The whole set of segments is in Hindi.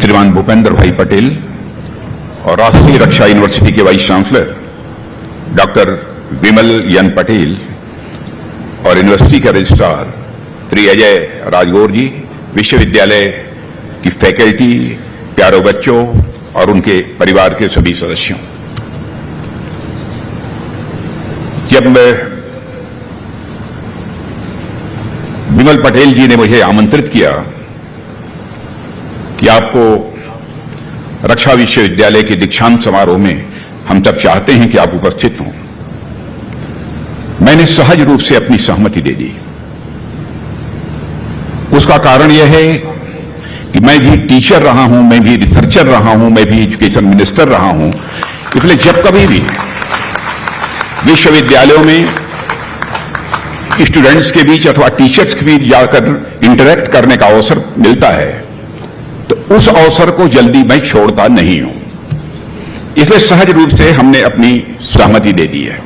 श्रीमान भूपेंद्र भाई पटेल और राष्ट्रीय रक्षा यूनिवर्सिटी के वाइस चांसलर डॉक्टर विमल एन पटेल और यूनिवर्सिटी के रजिस्ट्रार श्री अजय राजगौर जी, विश्वविद्यालय की फैकल्टी, प्यारे बच्चों और उनके परिवार के सभी सदस्यों, जब विमल पटेल जी ने मुझे आमंत्रित किया कि आपको रक्षा विश्वविद्यालय के दीक्षांत समारोह में हम सब चाहते हैं कि आप उपस्थित हों, मैंने सहज रूप से अपनी सहमति दे दी। उसका कारण यह है कि मैं भी टीचर रहा हूं, मैं भी रिसर्चर रहा हूं, मैं भी एजुकेशन मिनिस्टर रहा हूं, इसलिए जब कभी भी विश्वविद्यालयों में स्टूडेंट्स के बीच अथवा टीचर्स के बीच जाकर इंटरेक्ट करने का अवसर मिलता है तो उस अवसर को जल्दी मैं छोड़ता नहीं हूं। इसलिए सहज रूप से हमने अपनी सहमति दे दी है।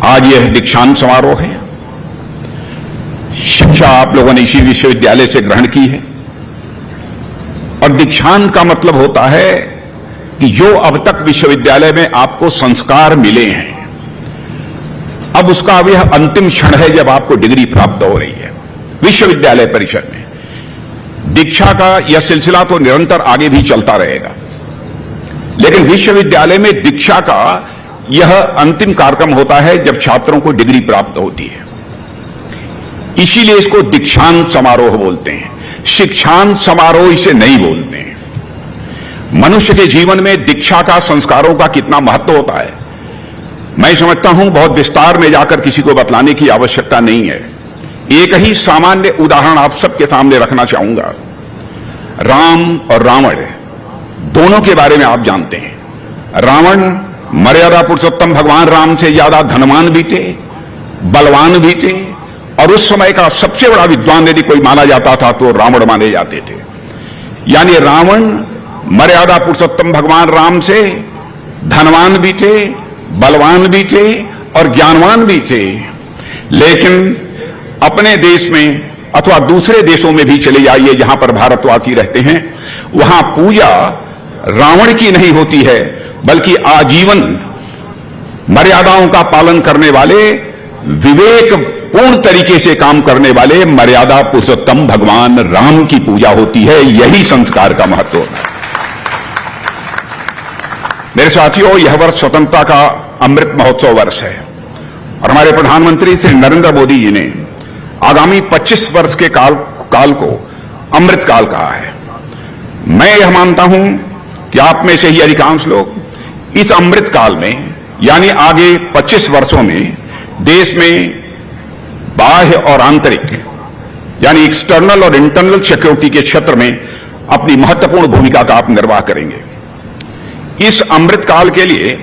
आज यह दीक्षांत समारोह है। शिक्षा आप लोगों ने इसी विश्वविद्यालय से ग्रहण की है और दीक्षांत का मतलब होता है कि जो अब तक विश्वविद्यालय में आपको संस्कार मिले हैं, अब उसका अब यह अंतिम क्षण है जब आपको डिग्री प्राप्त हो रही है। विश्वविद्यालय परिसर में दीक्षा का यह सिलसिला तो निरंतर आगे भी चलता रहेगा, लेकिन विश्वविद्यालय में दीक्षा का यह अंतिम कार्यक्रम होता है जब छात्रों को डिग्री प्राप्त होती है। इसीलिए इसको दीक्षांत समारोह बोलते हैं, शिक्षांत समारोह इसे नहीं बोलते हैं। मनुष्य के जीवन में दीक्षा का, संस्कारों का कितना महत्व होता है, मैं समझता हूं बहुत विस्तार में जाकर किसी को बतलाने की आवश्यकता नहीं है। एक ही सामान्य उदाहरण आप सबके सामने रखना चाहूंगा। राम और रावण दोनों के बारे में आप जानते हैं। रावण मर्यादा पुरुषोत्तम भगवान राम से ज्यादा धनवान भी थे, बलवान भी थे, और उस समय का सबसे बड़ा विद्वान यदि कोई माना जाता था तो रावण माने जाते थे। यानी रावण मर्यादा पुरुषोत्तम भगवान राम से धनवान भी थे, बलवान भी थे और ज्ञानवान भी थे। लेकिन अपने देश में अथवा दूसरे देशों में भी चले जाइए जहां पर भारतवासी रहते हैं, वहां पूजा रावण की नहीं होती है, बल्कि आजीवन मर्यादाओं का पालन करने वाले, विवेक पूर्ण तरीके से काम करने वाले मर्यादा पुरुषोत्तम भगवान राम की पूजा होती है। यही संस्कार का महत्व होता है। मेरे साथियों, यह वर्ष स्वतंत्रता का अमृत महोत्सव वर्ष है और हमारे प्रधानमंत्री श्री नरेंद्र मोदी जी ने आगामी 25 वर्ष के काल को अमृत काल कहा है। मैं यह मानता हूं कि आप में से ही अधिकांश लोग इस अमृत काल में, यानी आगे 25 वर्षों में, देश में बाह्य और आंतरिक यानी एक्सटर्नल और इंटरनल सिक्योरिटी के क्षेत्र में अपनी महत्वपूर्ण भूमिका का आप निर्वाह करेंगे। इस अमृत काल के लिए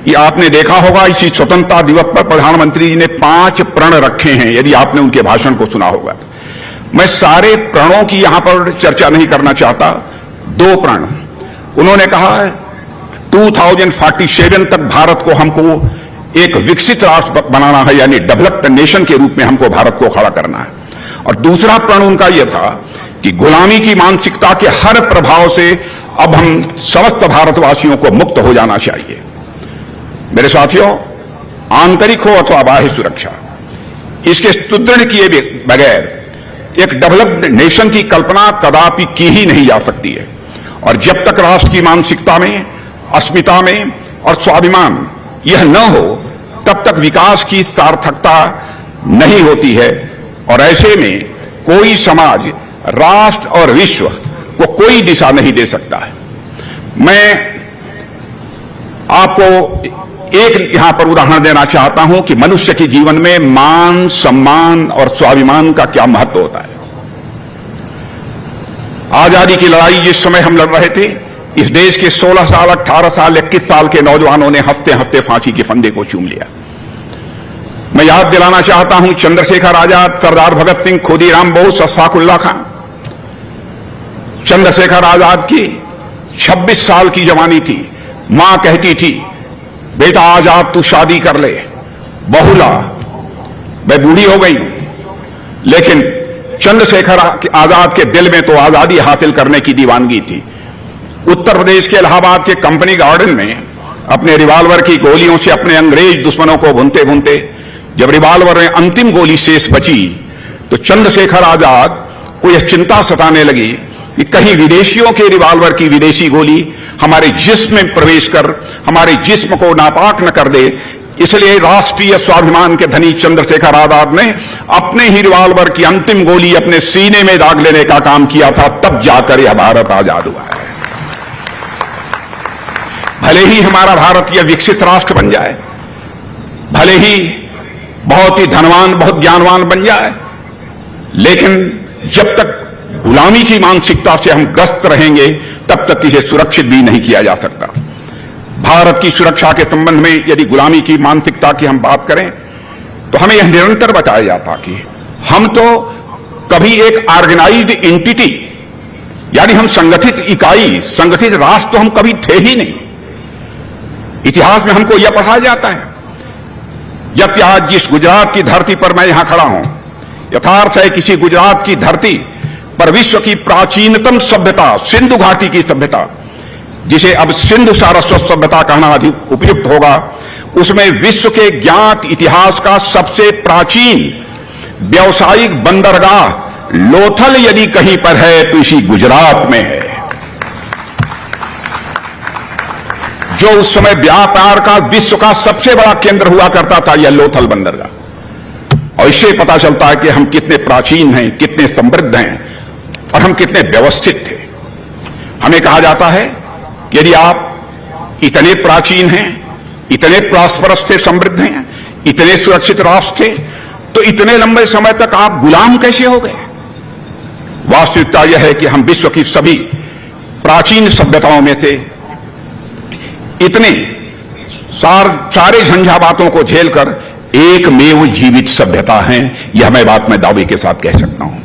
ये आपने देखा होगा, इसी स्वतंत्रता दिवस पर प्रधानमंत्री जी ने 5 प्रण रखे हैं, यदि आपने उनके भाषण को सुना होगा। मैं सारे प्रणों की यहां पर चर्चा नहीं करना चाहता। 2 प्रण उन्होंने कहा 2047 तक भारत को हमको एक विकसित राष्ट्र बनाना है, यानी डेवलप्ड नेशन के रूप में हमको भारत को खड़ा करना है। और दूसरा प्रण उनका यह था कि गुलामी की मानसिकता के हर प्रभाव से अब हम समस्त भारतवासियों को मुक्त हो जाना चाहिए। मेरे साथियों, आंतरिक हो अथवा बाह्य सुरक्षा, इसके सुदृढ़ किए बगैर एक डेवलप्ड नेशन की कल्पना कदापि की ही नहीं जा सकती है। और जब तक राष्ट्र की मानसिकता में, अस्मिता में और स्वाभिमान यह न हो, तब तक विकास की सार्थकता नहीं होती है। और ऐसे में कोई समाज, राष्ट्र और विश्व को कोई दिशा नहीं दे सकता है। मैं आपको एक यहां पर उदाहरण देना चाहता हूं कि मनुष्य के जीवन में मान, सम्मान और स्वाभिमान का क्या महत्व होता है। आजादी की लड़ाई जिस समय हम लड़ रहे थे, इस देश के 16 साल, 18 साल, 21 साल के नौजवानों ने हफ्ते हफ्ते फांसी के फंदे को चूम लिया। मैं याद दिलाना चाहता हूं चंद्रशेखर आजाद, सरदार भगत सिंह, खुदीराम बोस, अशफाक उल्लाह खां। चंद्रशेखर आजाद की 26 साल की जवानी थी। मां कहती थी, बेटा आजाद तू शादी कर ले, बहुला, मैं बूढ़ी हो गई। लेकिन चंद्रशेखर आजाद के दिल में तो आजादी हासिल करने की दीवानगी थी। उत्तर प्रदेश के इलाहाबाद के कंपनी गार्डन में अपने रिवाल्वर की गोलियों से अपने अंग्रेज दुश्मनों को भूनते भूनते जब रिवाल्वर में अंतिम गोली शेष बची तो चंद्रशेखर आजाद को यह चिंता सताने लगी कि कहीं विदेशियों के रिवाल्वर की विदेशी गोली हमारे जिस्म में प्रवेश कर हमारे जिस्म को नापाक न कर दे। इसलिए राष्ट्रीय स्वाभिमान के धनी चंद्रशेखर आजाद ने अपने ही रिवाल्वर की अंतिम गोली अपने सीने में दाग लेने का काम किया था, तब जाकर यह भारत आजाद हुआ है। भले ही हमारा भारत यह विकसित राष्ट्र बन जाए, भले ही बहुत ही धनवान बहुत ज्ञानवान बन जाए, लेकिन जब तक गुलामी की मानसिकता से हम ग्रस्त रहेंगे तब तक इसे सुरक्षित भी नहीं किया जा सकता। भारत की सुरक्षा के संबंध में यदि गुलामी की मानसिकता की हम बात करें तो हमें यह निरंतर बताया जाता कि हम तो कभी एक ऑर्गेनाइज्ड एंटिटी यानी हम संगठित इकाई संगठित राष्ट्र तो हम कभी थे ही नहीं। इतिहास में हमको यह पढ़ाया जाता है। जबकि आज जिस गुजरात की धरती पर मैं यहां खड़ा हूं, यथार्थ है किसी गुजरात की धरती पर विश्व की प्राचीनतम सभ्यता सिंधु घाटी की सभ्यता, जिसे अब सिंधु सारस्वत सभ्यता कहना अधिक उपयुक्त होगा, उसमें विश्व के ज्ञात इतिहास का सबसे प्राचीन व्यावसायिक बंदरगाह लोथल यदि कहीं पर है तो इसी गुजरात में है। जो उस समय व्यापार का विश्व का सबसे बड़ा केंद्र हुआ करता था, यह लोथल बंदरगाह। और इससे पता चलता है कि हम कितने प्राचीन हैं, कितने समृद्ध हैं और हम कितने व्यवस्थित थे। हमें कहा जाता है कि यदि आप इतने प्राचीन हैं, इतने प्रॉस्परस थे, समृद्ध हैं, इतने सुरक्षित राष्ट्र थे, तो इतने लंबे समय तक आप गुलाम कैसे हो गए? वास्तविकता यह है कि हम विश्व की सभी प्राचीन सभ्यताओं में से इतने सारे झंझावातों को झेलकर एकमेव जीवित सभ्यता हैं। यह मैं दावे के साथ कह सकता हूं।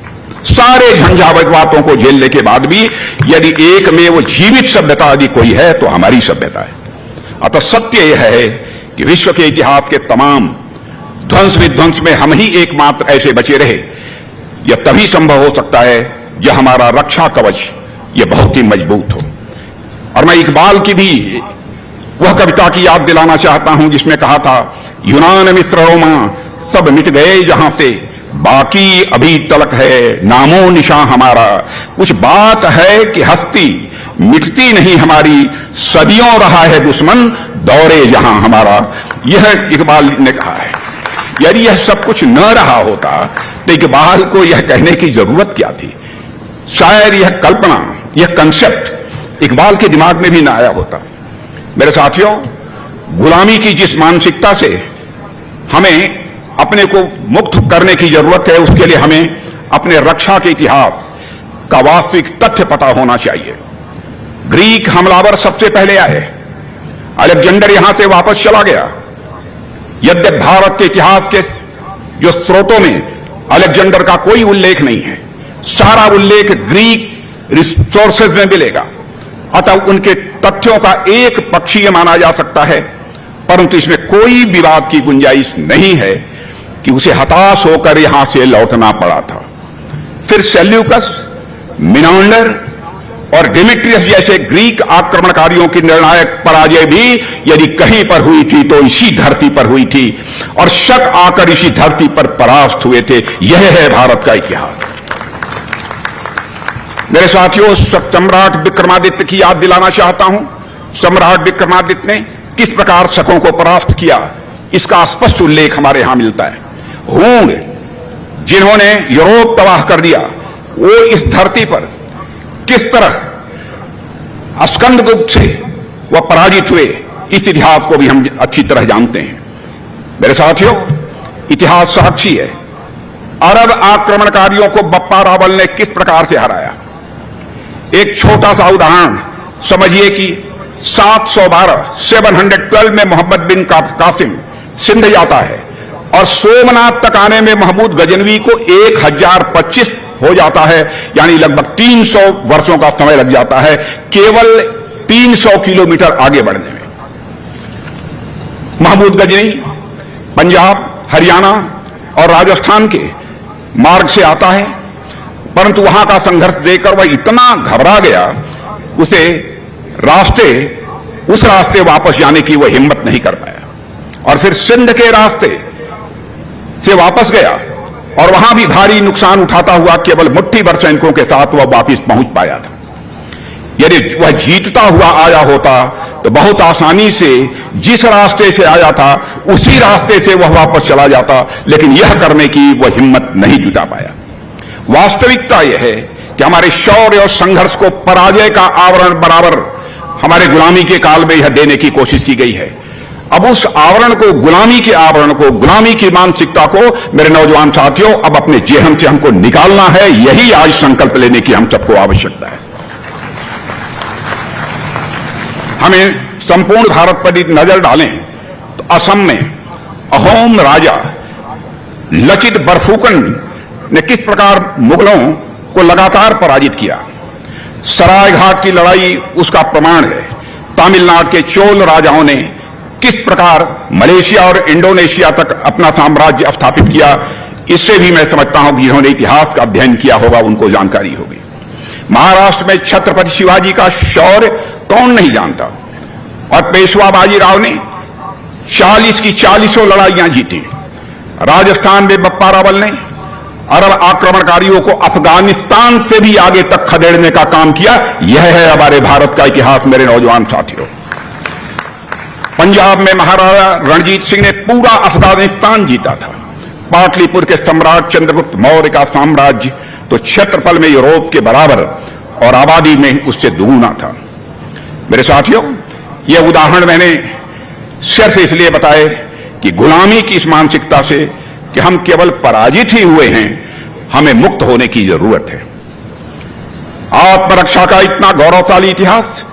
सारे झंझावातों को झेलने के बाद भी यदि एकमेव जीवित सभ्यता यदि कोई है तो हमारी सभ्यता है। अतः सत्य यह है कि विश्व के इतिहास के तमाम ध्वंस विध्वंस में हम ही एकमात्र ऐसे बचे रहे। यह तभी संभव हो सकता है जब हमारा रक्षा कवच यह बहुत ही मजबूत हो। और मैं इकबाल की भी वह कविता की याद दिलाना चाहता हूं जिसमें कहा था, यूनान मिस्र रोमा सब मिट गए जहां से, बाकी अभी तलक है नामो निशान हमारा। कुछ बात है कि हस्ती मिटती नहीं हमारी, सदियों रहा है दुश्मन दौरे जहां हमारा। यह इकबाल ने कहा है। यदि यह सब कुछ न रहा होता तो इकबाल को यह कहने की जरूरत क्या थी? शायद यह कल्पना, यह कंसेप्ट इकबाल के दिमाग में भी न आया होता। मेरे साथियों, गुलामी की जिस मानसिकता से हमें अपने को मुक्त करने की जरूरत है, उसके लिए हमें अपने रक्षा के इतिहास का वास्तविक तथ्य पता होना चाहिए। ग्रीक हमलावर सबसे पहले आए, अलेक्जेंडर यहां से वापस चला गया। यद्यपि भारत के इतिहास के जो स्रोतों में अलेक्जेंडर का कोई उल्लेख नहीं है, सारा उल्लेख ग्रीक रिसोर्सेज में मिलेगा। अतः उनके तथ्यों का एक पक्षीय माना जा सकता है, परंतु इसमें कोई विवाद की गुंजाइश नहीं है कि उसे हताश होकर यहां से लौटना पड़ा था। फिर सेल्यूकस, मिनांडर और डिमिट्रियस जैसे ग्रीक आक्रमणकारियों की निर्णायक पराजय भी यदि कहीं पर हुई थी तो इसी धरती पर हुई थी, और शक आकर इसी धरती पर परास्त हुए थे। यह है भारत का इतिहास। मेरे साथियों, सम्राट विक्रमादित्य की याद दिलाना चाहता हूं। सम्राट विक्रमादित्य ने किस प्रकार शकों को परास्त किया, इसका स्पष्ट उल्लेख हमारे यहां मिलता है। हूण, जिन्होंने यूरोप तबाह कर दिया, वो इस धरती पर किस तरह स्कंदगुप्त से वह पराजित हुए, इस इतिहास को भी हम अच्छी तरह जानते हैं। मेरे साथियों, इतिहास साक्षी है। अरब आक्रमणकारियों को बप्पा रावल ने किस प्रकार से हराया। एक छोटा सा उदाहरण समझिए कि 712 में मोहम्मद बिन कासिम सिंध जाता है और सोमनाथ तक आने में महमूद गजनवी को 1025 हो जाता है, यानी लगभग 300 वर्षों का समय लग जाता है केवल 300 किलोमीटर आगे बढ़ने में। महमूद गजनी पंजाब, हरियाणा और राजस्थान के मार्ग से आता है परंतु वहां का संघर्ष देखकर वह इतना घबरा गया, उस रास्ते वापस जाने की वह हिम्मत नहीं कर पाया और फिर सिंध के रास्ते से वापस गया और वहां भी भारी नुकसान उठाता हुआ केवल मुट्ठी भर सैनिकों के साथ वह वापस पहुंच पाया था। यदि वह जीतता हुआ आया होता तो बहुत आसानी से जिस रास्ते से आया था उसी रास्ते से वह वापस चला जाता, लेकिन यह करने की वह हिम्मत नहीं जुटा पाया। वास्तविकता यह है कि हमारे शौर्य और संघर्ष को पराजय का आवरण बराबर हमारे गुलामी के काल में यह देने की कोशिश की गई है। अब उस आवरण को, गुलामी की मानसिकता को मेरे नौजवान साथियों अब अपने जेहन से हमको निकालना है। यही आज संकल्प लेने की हम सबको आवश्यकता है। हमें संपूर्ण भारत पर नजर डालें तो असम में अहोम राजा लचित बरफुकन ने किस प्रकार मुगलों को लगातार पराजित किया। सरायघाट की लड़ाई उसका प्रमाण है। तमिलनाडु के चोल राजाओं ने किस प्रकार मलेशिया और इंडोनेशिया तक अपना साम्राज्य स्थापित किया, इससे भी मैं समझता हूं कि जिन्होंने इतिहास का अध्ययन किया होगा उनको जानकारी होगी। महाराष्ट्र में छत्रपति शिवाजी का शौर्य कौन नहीं जानता, और पेशवा बाजीराव ने 40 की 40 लड़ाइयां जीती। राजस्थान में बप्पा रावल ने अरब आक्रमणकारियों को अफगानिस्तान से भी आगे तक खदेड़ने का काम किया। यह है हमारे भारत का इतिहास मेरे नौजवान साथियों। पंजाब में महाराजा रणजीत सिंह ने पूरा अफगानिस्तान जीता था। पाटलिपुत्र के सम्राट चंद्रगुप्त मौर्य का साम्राज्य तो क्षेत्रफल में यूरोप के बराबर और आबादी में उससे दुगुना था। मेरे साथियों, यह उदाहरण मैंने सिर्फ इसलिए बताए कि गुलामी की इस मानसिकता से कि हम केवल पराजित ही हुए हैं, हमें मुक्त होने की जरूरत है। आत्मरक्षा का इतना गौरवशाली इतिहास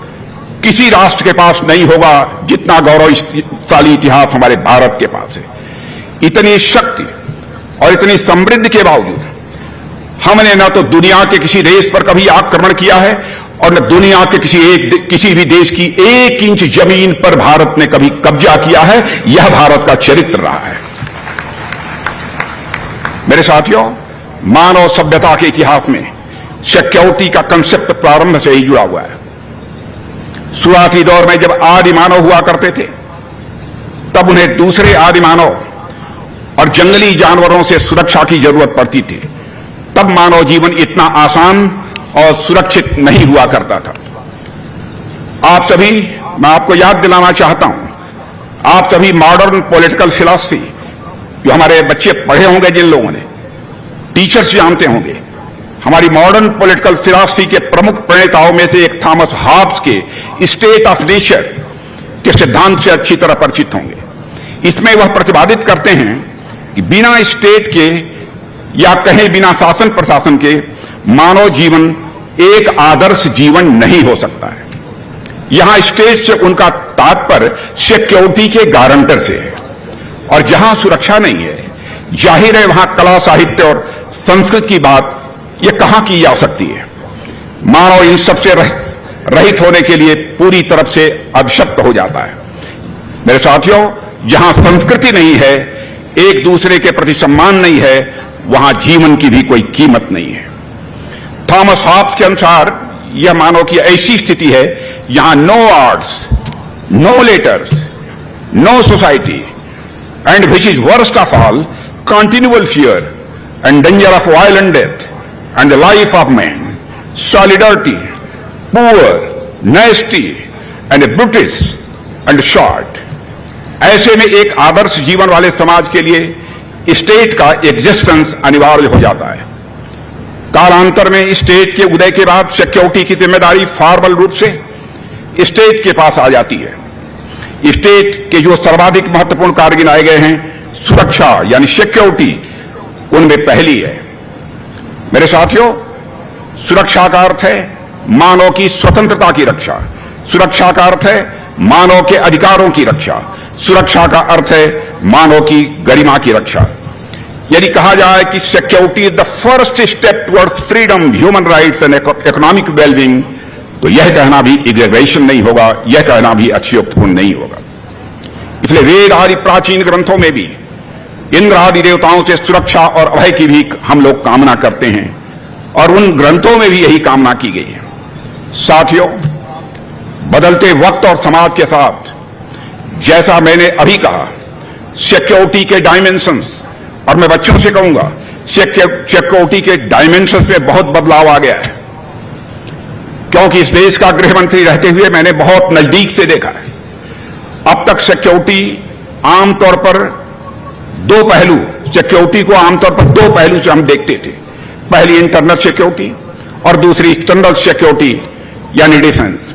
किसी राष्ट्र के पास नहीं होगा जितना गौरवशाली इतिहास हमारे भारत के पास है। इतनी शक्ति और इतनी समृद्धि के बावजूद हमने न तो दुनिया के किसी देश पर कभी आक्रमण किया है और न दुनिया के किसी भी देश की 1 इंच जमीन पर भारत ने कभी कब्जा किया है। यह भारत का चरित्र रहा है। मेरे साथियों, मानव सभ्यता के इतिहास में सिक्योरिटी का कंसेप्ट प्रारंभ से ही जुड़ा हुआ है। शुरुआती दौर में जब आदि मानव हुआ करते थे तब उन्हें दूसरे आदि मानव और जंगली जानवरों से सुरक्षा की जरूरत पड़ती थी। तब मानव जीवन इतना आसान और सुरक्षित नहीं हुआ करता था। मैं आपको याद दिलाना चाहता हूं, आप सभी मॉडर्न पॉलिटिकल फिलॉसफी जो हमारे बच्चे पढ़े होंगे, जिन लोगों ने, टीचर्स जानते होंगे, हमारी मॉडर्न पॉलिटिकल फिलॉसफी के प्रमुख प्रणेताओं में से एक थॉमस हॉब्स के स्टेट ऑफ नेचर के सिद्धांत से अच्छी तरह परिचित होंगे। इसमें वह प्रतिपादित करते हैं कि बिना स्टेट के या कहें बिना शासन प्रशासन के मानव जीवन एक आदर्श जीवन नहीं हो सकता है। यहां स्टेट से उनका तात्पर्य सिक्योरिटी के गारंटर से है, और जहां सुरक्षा नहीं है, जाहिर है वहां कला, साहित्य और संस्कृत की बात यह कहां की जा सकती है। मानव इन सबसे रहित होने के लिए पूरी तरफ से अभिशप्त हो जाता है। मेरे साथियों, जहां संस्कृति नहीं है, एक दूसरे के प्रति सम्मान नहीं है, वहां जीवन की भी कोई कीमत नहीं है। थॉमस हॉब्स के अनुसार यह मानव की ऐसी स्थिति है जहां no arts, no letters, no society, and which is worst of all continual fear and danger of violent death and the life of man, solidarity, poor, nasty and brutish and short। ऐसे में एक आदर्श जीवन वाले समाज के लिए स्टेट का एग्जिस्टेंस अनिवार्य हो जाता है। कालांतर में स्टेट के उदय के बाद सिक्योरिटी की जिम्मेदारी फॉर्मल रूप से स्टेट के पास आ जाती है। स्टेट के जो सर्वाधिक महत्वपूर्ण कार्य गिनाए गए हैं, सुरक्षा यानी सिक्योरिटी उनमें पहली है। मेरे साथियों, सुरक्षा का अर्थ है मानव की स्वतंत्रता की रक्षा, सुरक्षा का अर्थ है मानव के अधिकारों की रक्षा, सुरक्षा का अर्थ है मानव की गरिमा की रक्षा। यदि कहा जाए कि security is the first step towards freedom, human rights and economic wellbeing, तो यह कहना भी एग्जेगरेशन नहीं होगा, यह कहना भी अतिशयोक्तिपूर्ण नहीं होगा। इसलिए वेद आदि प्राचीन ग्रंथों में भी इंद्र आदि देवताओं से सुरक्षा और अभय की भी हम लोग कामना करते हैं। और उन ग्रंथों में भी यही कामना की गई है। साथियों, बदलते वक्त और समाज के साथ, जैसा मैंने अभी कहा, सिक्योरिटी के डायमेंशंस, और मैं बच्चों से कहूंगा, सिक्योरिटी के डायमेंशंस में बहुत बदलाव आ गया है, क्योंकि इस देश का गृह मंत्री रहते हुए मैंने बहुत नजदीक से देखा है। अब तक सिक्योरिटी आमतौर पर दो पहलू, सिक्योरिटी को आमतौर पर दो पहलू से हम देखते थे। पहली इंटरनल सिक्योरिटी और दूसरी एक्सटर्नल सिक्योरिटी यानी डिफेंस।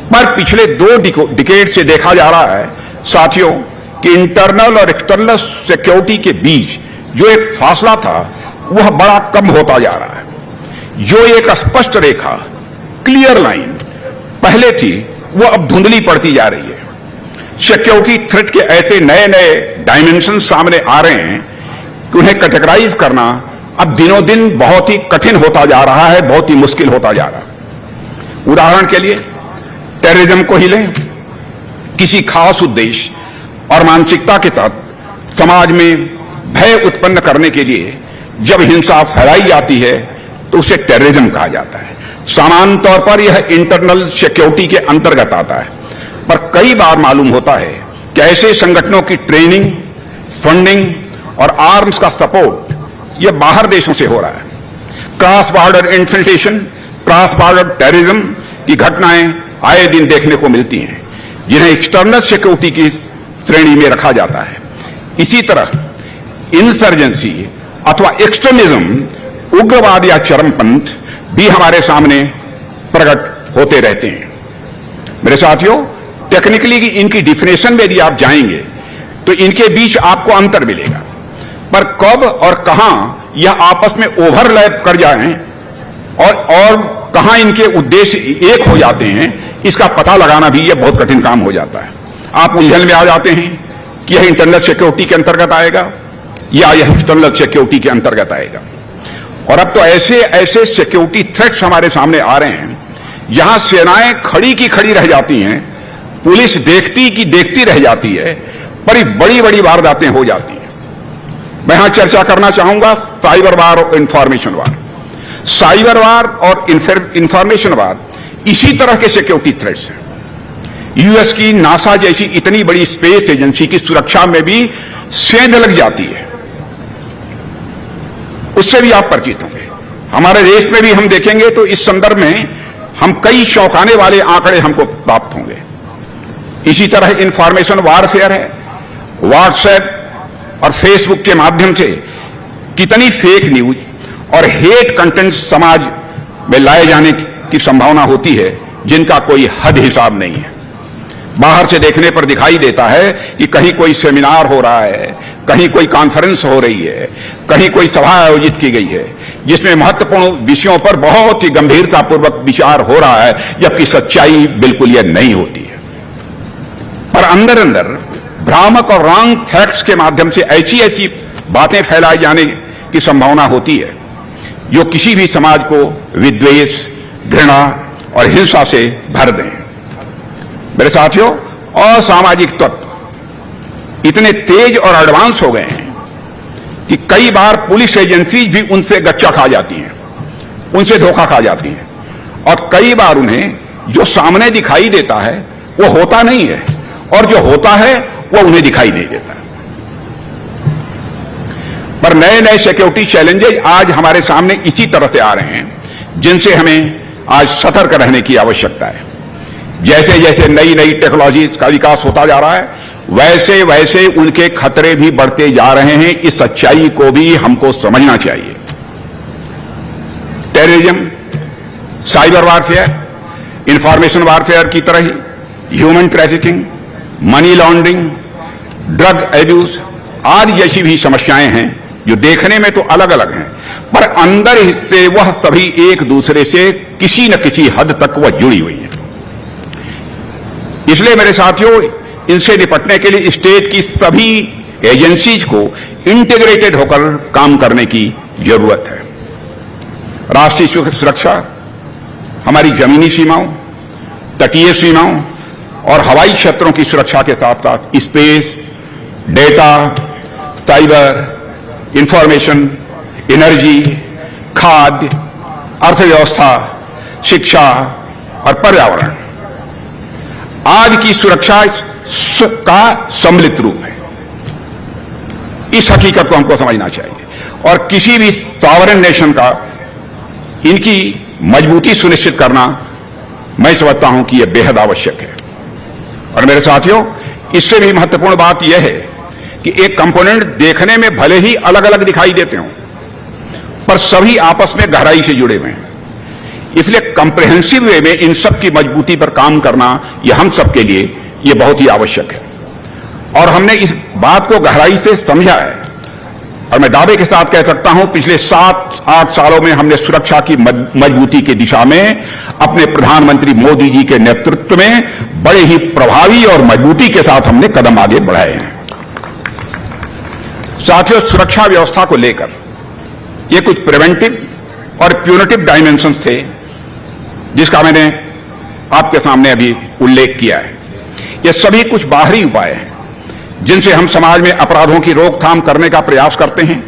पर पिछले 2 डिकेड से देखा जा रहा है साथियों कि इंटरनल और एक्सटर्नल सिक्योरिटी के बीच जो एक फासला था वह बड़ा कम होता जा रहा है। जो एक स्पष्ट रेखा, क्लियर लाइन पहले थी, वो अब धुंधली पड़ती जा रही है। सिक्योरिटी थ्रेट के ऐसे नए नए डायमेंशन सामने आ रहे हैं कि उन्हें कैटेगराइज करना अब दिनों दिन बहुत ही कठिन होता जा रहा है, बहुत ही मुश्किल होता जा रहा है। उदाहरण के लिए टेररिज्म को ही लें। किसी खास उद्देश्य और मानसिकता के तहत समाज में भय उत्पन्न करने के लिए जब हिंसा फैलाई जाती है तो उसे टेररिज्म कहा जाता है। सामान्य तौर पर यह इंटरनल सिक्योरिटी के अंतर्गत आता है, पर कई बार मालूम होता है कि ऐसे संगठनों की ट्रेनिंग, फंडिंग और आर्म्स का सपोर्ट यह बाहर देशों से हो रहा है। Cross border infiltration, cross border terrorism की घटनाएं आए दिन देखने को मिलती हैं, जिन्हें एक्सटर्नल सिक्योरिटी की श्रेणी में रखा जाता है। इसी तरह इंसर्जेंसी अथवा एक्सट्रीमिज्म, उग्रवाद या चरमपंथ भी हमारे सामने प्रकट होते रहते हैं। मेरे साथियों, टेक्निकली इनकी डिफिनेशन में यदि आप जाएंगे तो इनके बीच आपको अंतर मिलेगा, पर कब और कहां यह आपस में ओवरलैप कर जाएं और कहां इनके उद्देश्य एक हो जाते हैं, इसका पता लगाना भी यह बहुत कठिन काम हो जाता है। आप उलझन में आ जाते हैं कि यह इंटरनल सिक्योरिटी के अंतर्गत आएगा या यह एक्सटर्नल सिक्योरिटी के अंतर्गत आएगा। और अब तो ऐसे ऐसे सिक्योरिटी थ्रेट्स हमारे सामने आ रहे हैं जहां सेनाएं खड़ी की खड़ी रह जाती हैं, पुलिस देखती की देखती रह जाती है, पर बड़ी बड़ी वारदातें हो जाती हैं। मैं यहां चर्चा करना चाहूंगा साइबर वार और इंफॉर्मेशन वार। साइबर वार और इंफॉर्मेशन वार इसी तरह के सिक्योरिटी थ्रेट्स हैं। यूएस की नासा जैसी इतनी बड़ी स्पेस एजेंसी की सुरक्षा में भी सेंध लग जाती है, उससे भी आप परिचित होंगे। हमारे देश में भी हम देखेंगे तो इस संदर्भ में हम कई चौंकाने वाले आंकड़े हमको प्राप्त होंगे। इसी तरह इंफॉर्मेशन वारफेयर है। व्हाट्सएप और फेसबुक के माध्यम से कितनी फेक न्यूज और हेट कंटेंट समाज में लाए जाने की संभावना होती है, जिनका कोई हद हिसाब नहीं है। बाहर से देखने पर दिखाई देता है कि कहीं कोई सेमिनार हो रहा है, कहीं कोई कॉन्फ्रेंस हो रही है, कहीं कोई सभा आयोजित की गई है जिसमें महत्वपूर्ण विषयों पर बहुत ही गंभीरतापूर्वक विचार हो रहा है, जबकि सच्चाई बिल्कुल यह नहीं होती है। पर अंदर अंदर भ्रामक और रॉन्ग फैक्ट्स के माध्यम से ऐसी ऐसी बातें फैलाई जाने की संभावना होती है जो किसी भी समाज को विद्वेष, घृणा और हिंसा से भर दें। मेरे साथियों, असामाजिक तत्व इतने तेज और एडवांस हो गए हैं कि कई बार पुलिस एजेंसीज भी उनसे गच्चा खा जाती हैं, उनसे धोखा खा जाती हैं, और कई बार उन्हें जो सामने दिखाई देता है वो होता नहीं है, और जो होता है वो उन्हें दिखाई नहीं देता। पर नए नए सिक्योरिटी चैलेंजेस आज हमारे सामने इसी तरह से आ रहे हैं, जिनसे हमें आज सतर्क रहने की आवश्यकता है। जैसे जैसे नई नई टेक्नोलॉजी का विकास होता जा रहा है, वैसे वैसे उनके खतरे भी बढ़ते जा रहे हैं। इस सच्चाई को भी हमको समझना चाहिए। Terrorism, cyber warfare, information warfare की तरह ही human trafficking, money laundering, drug abuse आदि जैसी भी समस्याएं हैं जो देखने में तो अलग अलग हैं, पर अंदर से वह सभी एक दूसरे से किसी न किसी हद तक वह जुड़ी हुई हैं। इसलिए मेरे साथियों, इनसे निपटने के लिए स्टेट की सभी एजेंसीज को इंटीग्रेटेड होकर काम करने की जरूरत है। राष्ट्रीय सुरक्षा, हमारी जमीनी सीमाओं, तटीय सीमाओं और हवाई क्षेत्रों की सुरक्षा के साथ साथ space, data, cyber, information, energy, खाद्य, अर्थव्यवस्था, शिक्षा और पर्यावरण आज की सुरक्षा का सम्मिलित रूप है। इस हकीकत को हमको समझना चाहिए और किसी भी सॉवरेन नेशन का इनकी मजबूती सुनिश्चित करना मैं समझता हूं कि यह बेहद आवश्यक है। और मेरे साथियों, इससे भी महत्वपूर्ण बात यह है कि एक कंपोनेंट देखने में भले ही अलग अलग दिखाई देते हों, पर सभी आपस में गहराई से जुड़े हुए हैं। इसलिए कंप्रिहेंसिव वे में इन सब की मजबूती पर काम करना यह हम सब के लिए यह बहुत ही आवश्यक है। और हमने इस बात को गहराई से समझा है और मैं दावे के साथ कह सकता हूं पिछले 7-8 सालों में हमने सुरक्षा की मजबूती की दिशा में अपने प्रधानमंत्री मोदी जी के नेतृत्व में बड़े ही प्रभावी और मजबूती के साथ हमने कदम आगे बढ़ाए हैं। साथियों, सुरक्षा व्यवस्था को लेकर ये कुछ प्रिवेंटिव और प्यूनिटिव डायमेंशंस थे जिसका मैंने आपके सामने अभी उल्लेख किया है। ये सभी कुछ बाहरी उपाय हैं जिनसे हम समाज में अपराधों की रोकथाम करने का प्रयास करते हैं,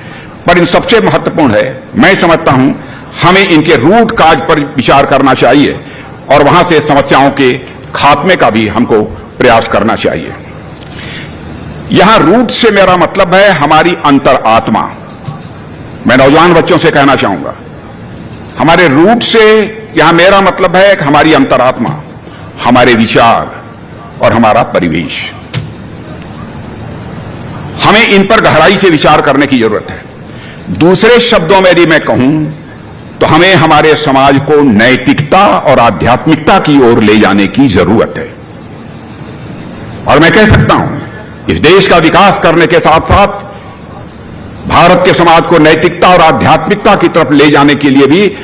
पर इन सबसे महत्वपूर्ण है, मैं समझता हूं, हमें इनके रूट काज पर विचार करना चाहिए और वहां से समस्याओं के खात्मे का भी हमको प्रयास करना चाहिए। यहां रूट से मेरा मतलब है हमारी अंतरात्मा। मैं नौजवान बच्चों से कहना चाहूंगा, हमारे रूट से यहां मेरा मतलब है कि हमारी अंतरात्मा, हमारे विचार और हमारा परिवेश। हमें इन पर गहराई से विचार करने की जरूरत है। दूसरे शब्दों में यदि मैं कहूं तो हमें हमारे समाज को नैतिकता और आध्यात्मिकता की ओर ले जाने की जरूरत है। और मैं कह सकता हूं, इस देश का विकास करने के साथ साथ भारत के समाज को नैतिकता और आध्यात्मिकता की तरफ ले जाने के लिए भी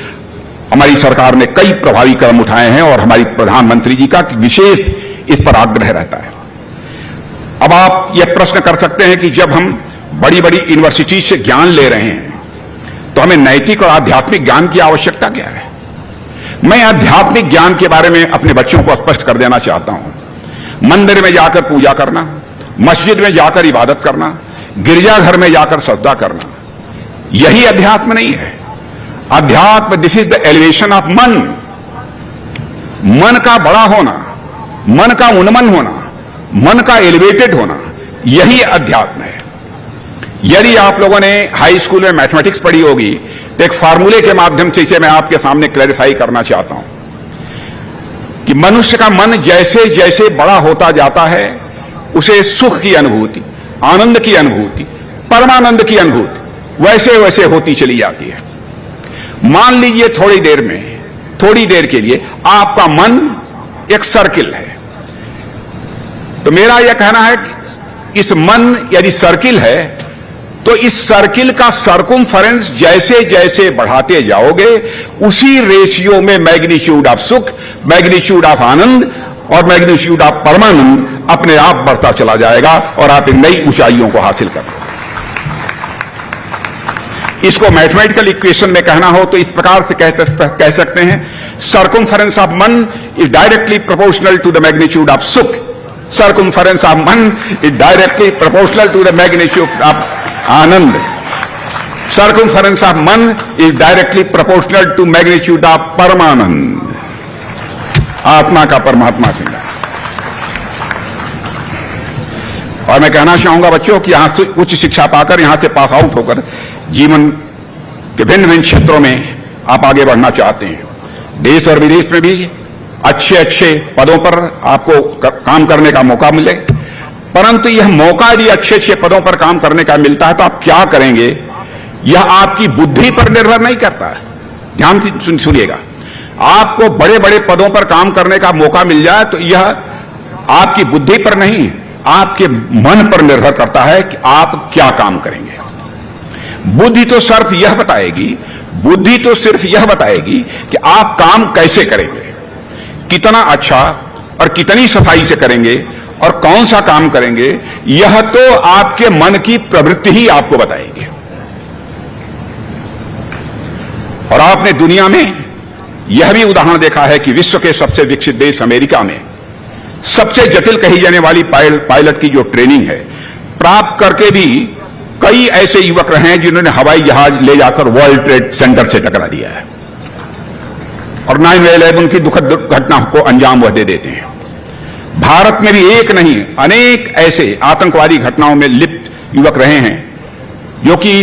हमारी सरकार ने कई प्रभावी कदम उठाए हैं और हमारी प्रधानमंत्री जी का विशेष इस पर आग्रह रहता है। अब आप यह प्रश्न कर सकते हैं कि जब हम बड़ी बड़ी यूनिवर्सिटी से ज्ञान ले रहे हैं तो हमें नैतिक और आध्यात्मिक ज्ञान की आवश्यकता क्या है? मैं आध्यात्मिक ज्ञान के बारे में अपने बच्चों को स्पष्ट कर देना चाहता हूं। मंदिर में जाकर पूजा करना, मस्जिद में जाकर इबादत करना, गिरजाघर में जाकर सजदा करना, यही अध्यात्म नहीं है। अध्यात्म, this is the elevation of मन। मन का बड़ा होना, मन का उन्मन होना, मन का एलिवेटेड होना, यही अध्यात्म है। यदि आप लोगों ने हाई स्कूल में मैथमेटिक्स पढ़ी होगी तो एक फार्मूले के माध्यम से इसे मैं आपके सामने क्लैरिफाई करना चाहता हूं कि मनुष्य का मन जैसे जैसे बड़ा होता जाता है उसे सुख की अनुभूति, आनंद की अनुभूति, परमानंद की अनुभूति वैसे वैसे होती चली जाती है। मान लीजिए थोड़ी देर के लिए आपका मन एक सर्किल है, तो मेरा यह कहना है कि इस मन यदि सर्किल है तो इस सर्किल का सर्कमफरेंस जैसे जैसे बढ़ाते जाओगे उसी रेशियो में मैग्नीट्यूड ऑफ सुख, मैग्नीट्यूड ऑफ आनंद और मैग्नीट्यूड ऑफ परमानंद अपने आप बढ़ता चला जाएगा और आप एक नई ऊंचाइयों को हासिल कर पाओगे। इसको मैथमेटिकल इक्वेशन में कहना हो तो इस प्रकार से कह सकते हैं, circumference of man is directly proportional to the magnitude of sukh, circumference of man is directly proportional to the magnitude of anand, circumference of man is directly proportional to magnitude of paramanand. आत्मा का परमात्मा से। और मैं कहना चाहूंगा बच्चों कि यहां से उच्च शिक्षा पाकर, यहां से पास आउट होकर जीवन के भिन्न भिन्न क्षेत्रों में आप आगे बढ़ना चाहते हैं, देश और विदेश में भी अच्छे अच्छे पदों पर आपको काम करने का मौका मिले, परंतु यह मौका यदि अच्छे अच्छे पदों पर काम करने का मिलता है तो आप क्या करेंगे, यह आपकी बुद्धि पर निर्भर नहीं करता है। ध्यान से सुनिएगा, आपको बड़े बड़े पदों पर काम करने का मौका मिल जाए तो यह आपकी बुद्धि पर नहीं, आपके मन पर निर्भर करता है कि आप क्या काम करेंगे। बुद्धि तो सिर्फ यह बताएगी कि आप काम कैसे करेंगे, कितना अच्छा और कितनी सफाई से करेंगे और कौन सा काम करेंगे, यह तो आपके मन की प्रवृत्ति ही आपको बताएगी। और आपने दुनिया में यह भी उदाहरण देखा है कि विश्व के सबसे विकसित देश अमेरिका में सबसे जटिल कही जाने वाली पायलट की जो ट्रेनिंग है, प्राप्त करके भी कई ऐसे युवक रहे हैं जिन्होंने हवाई जहाज ले जाकर वर्ल्ड ट्रेड सेंटर से टकरा दिया है और 9/11 की दुखद घटना को अंजाम वह दे देते हैं। भारत में भी एक नहीं अनेक ऐसे आतंकवादी घटनाओं में लिप्त युवक रहे हैं जो कि